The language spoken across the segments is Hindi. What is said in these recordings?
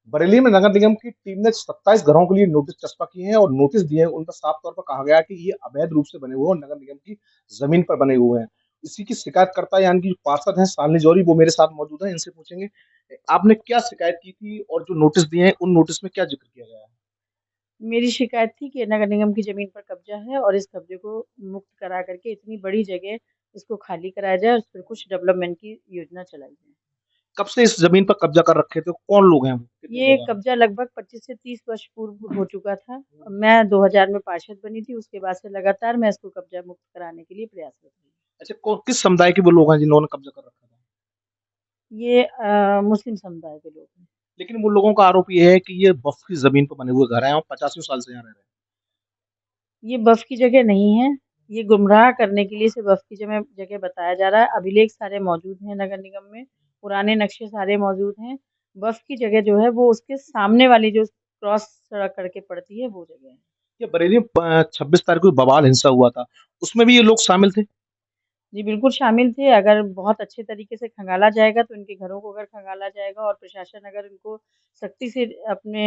बरेली में नगर निगम की टीम ने 27 घरों के लिए नोटिस चस्पा किए हैं और नोटिस दिए हैं। उन पर साफ तौर पर कहा गया है कि ये अवैध रूप से बने हुए और नगर निगम की जमीन पर बने हुए हैं। इसी की शिकायतकर्ता यानी कि जो पार्षद हैं शालिनी जौहरी, वो मेरे साथ मौजूद हैं। इनसे पूछेंगे आपने क्या शिकायत की थी और जो नोटिस दिए हैं उन नोटिस में क्या जिक्र किया गया है? मेरी शिकायत थी कि नगर निगम की ज़मीन पर कब्ज़ा है और इस कब्ज़े को मुक्त करा कर के इतनी बड़ी जगह इसको खाली कराया जाए और उस पर कुछ डेवलपमेंट की योजना चलाई जाए। कब से इस जमीन पर कब्जा कर रखे थे? कौन लोग हैं वो? कितने ये लोग हैं? कब्ज़ा लगभग 25 से 30 वर्ष पूर्व हो चुका था। मैं 2000 में पार्षद बनी थी, उसके बाद से लगातार मैं इसको कब्ज़ा मुक्त कराने के लिए प्रयासरत रही। अच्छा, किस समुदाय के वो लोग हैं जिन्होंने कब्जा कर रखा था? ये मुस्लिम समुदाय के लोग हैं। लेकिन वो लोगों का आरोप ये है कि ये वक्फ की जमीन पर बने हुए घर हैं और 85 साल से यहाँ रह रहे हैं। ये वक़्फ़ की जगह नहीं है, ये गुमराह करने के लिए इसे वक़्फ़ की जगह बताया जा रहा है। अभिलेख सारे मौजूद हैं नगर निगम में, पुराने नक्शे सारे मौजूद हैं। वक़्फ़ की जगह जो है वो उसके सामने वाली जो क्रॉस सड़क करके पड़ती है वो जगह है। ये बरेली में 26 तारीख को बवाल हिंसा हुआ था, उसमें भी ये लोग शामिल थे? जी, बिल्कुल शामिल थे। अगर बहुत अच्छे तरीके से खंगाला जाएगा तो इनके घरों को अगर खंगाला जाएगा और प्रशासन अगर इनको सख्ती से अपने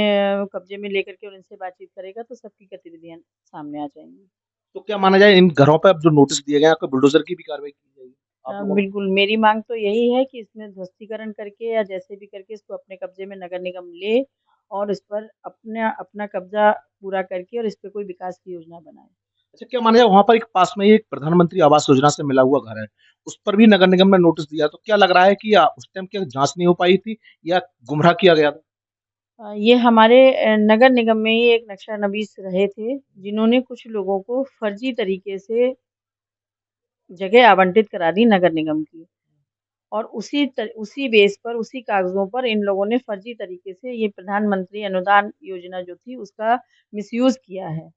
कब्ज़े में लेकर के और इनसे बातचीत करेगा तो सबकी गतिविधियाँ सामने आ जाएँगी। तो क्या माना जाए इन घरों पे अब जो नोटिस दिए गए हैं, आपको बुलडोज़र की भी कार्रवाई की जाएगी? आप लोगों ने बिल्कुल, मेरी माँग तो यही है कि इसमें ध्वस्तीकरण करके या जैसे भी करके इसको अपने कब्ज़े में नगर निगम ले और इस पर अपना कब्ज़ा पूरा करके और इस पे कोई विकास की योजना बनाए। अच्छा, क्या माना जाए वहाँ पर एक पास में ही एक प्रधानमंत्री आवास योजना से मिला हुआ घर है, उस पर भी नगर निगम ने नोटिस दिया, तो क्या लग रहा है कि उस टाइम क्या जाँच नहीं हो पाई थी या गुमराह किया गया था? ये हमारे नगर निगम में ही एक नक्शा-नवीस रहे थे, जिन्होंने कुछ लोगों को फर्जी तरीके से जगह आवंटित करा दी नगर निगम की और उसी बेस पर, उसी कागज़ों पर इन लोगों ने फर्जी तरीके से ये प्रधानमंत्री अनुदान योजना जो थी उसका मिसयूज़ किया है।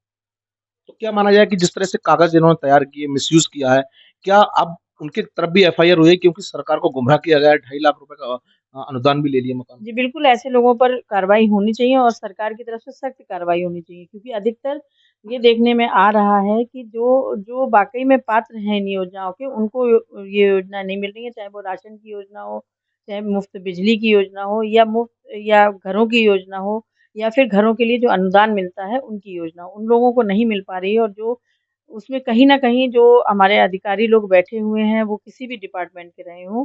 तो क्या माना जाए कि जिस तरह से कागज़ इन्होंने तैयार किए, मिसयूज़ किया है, क्या अब उनकी तरफ भी एफआईआर हुई है क्योंकि सरकार को गुमराह किया गया है, 2.5 लाख रुपए का अनुदान भी ले लिए मकान जी, पर? बिल्कुल ऐसे लोगों पर कार्रवाई होनी चाहिए और सरकार की तरफ से सख्त कार्रवाई होनी चाहिए क्योंकि अधिकतर ये देखने में आ रहा है कि जो जो वाक़ई में पात्र हैं इन योजनाओं के, उनको ये योजना नहीं मिल रही है, चाहे वो राशन की योजना हो, चाहे मुफ़्त बिजली की योजना हो या मुफ़्त या घरों की योजना हो या फिर घरों के लिए जो अनुदान मिलता है, उनकी योजना हो। उन लोगों को नहीं मिल पा रही है और जो उसमें कहीं न कहीं जो हमारे अधिकारी लोग बैठे हुए हैं, वो किसी भी डिपार्टमेंट के रहे हों,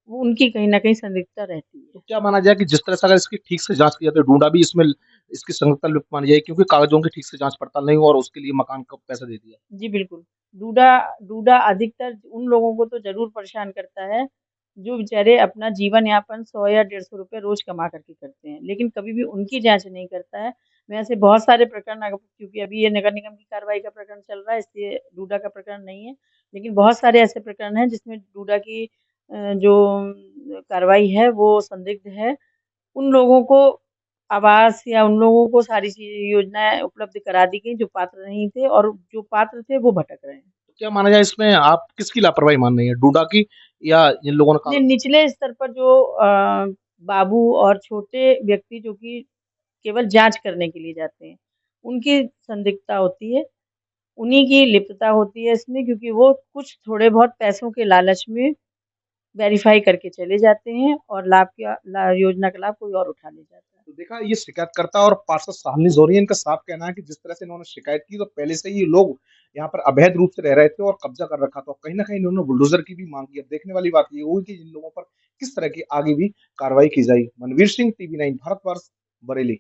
वो उनकी कहीं न कहीं संलिप्तता रहती है। तो क्या माना जाए कि जिस तरह से अगर इसकी ठीक से जाँच की जाए तो ढूँढा भी इसमें इसकी संगतता लुप्त मानी जाए क्योंकि कागज़ों की ठीक से जाँच-पड़ताल नहीं हुआ और उसके लिए मकान का पैसा दे दिया। जी, बिल्कुल। डूडा डूडा अधिकतर उन लोगों को तो ज़रूर परेशान करता है, जो बेचारे अपना जीवन यापन 100 या ₹150 रोज़ कमा कर के करते हैं, लेकिन कभी भी उनकी जाँच नहीं करता है। मैं ऐसे बहुत सारे प्रकरण क्योंकि अभी ये नगर निगम की कार्रवाई का प्रकरण चल रहा है, इसलिए डूडा का प्रकरण नहीं है। लेकिन बहुत सारे ऐसे प्रकरण हैं जिसमें डूडा की जो कार्रवाई है वो संदिग्ध है। उन लोगों को आवास या उन लोगों को सारी चीज़ें योजनाएँ उपलब्ध करा दी गई जो पात्र नहीं थे और जो पात्र थे वो भटक रहे हैं। तो क्या माना जाए इसमें आप किसकी लापरवाही मान रही हैं? डूडा की या जिन लोगों ने ने कागज़ निचले स्तर पर जो बाबू और छोटे व्यक्ति जो कि केवल जाँच करने के लिए जाते हैं, उनकी संदिग्धता होती है, उन्हीं की लिप्तता होती है इसमें क्योंकि वो कुछ थोड़े बहुत पैसों के लालच में वेरीफ़ाई करके चले जाते हैं और लाभ का ला योजना का लाभ कोई और उठा ले जाता है। तो देखा ये शिकायतकर्ता और पार्षद शालिनी ज़ोहरी इनका साफ कहना है कि जिस तरह से इन्होंने शिकायत की तो पहले से ही ये लोग यहाँ पर अवैध रूप से रह रहे थे और कब्जा कर रखा था। कहीं न कहीं इन्होंने बुलडोज़र की भी माँग की। अब देखने वाली बात ये होगी कि इन लोगों पर किस तरह की आगे भी कार्रवाई की जाएगी। मनवीर सिंह, टीवी 9 भारतवर्ष, बरेली।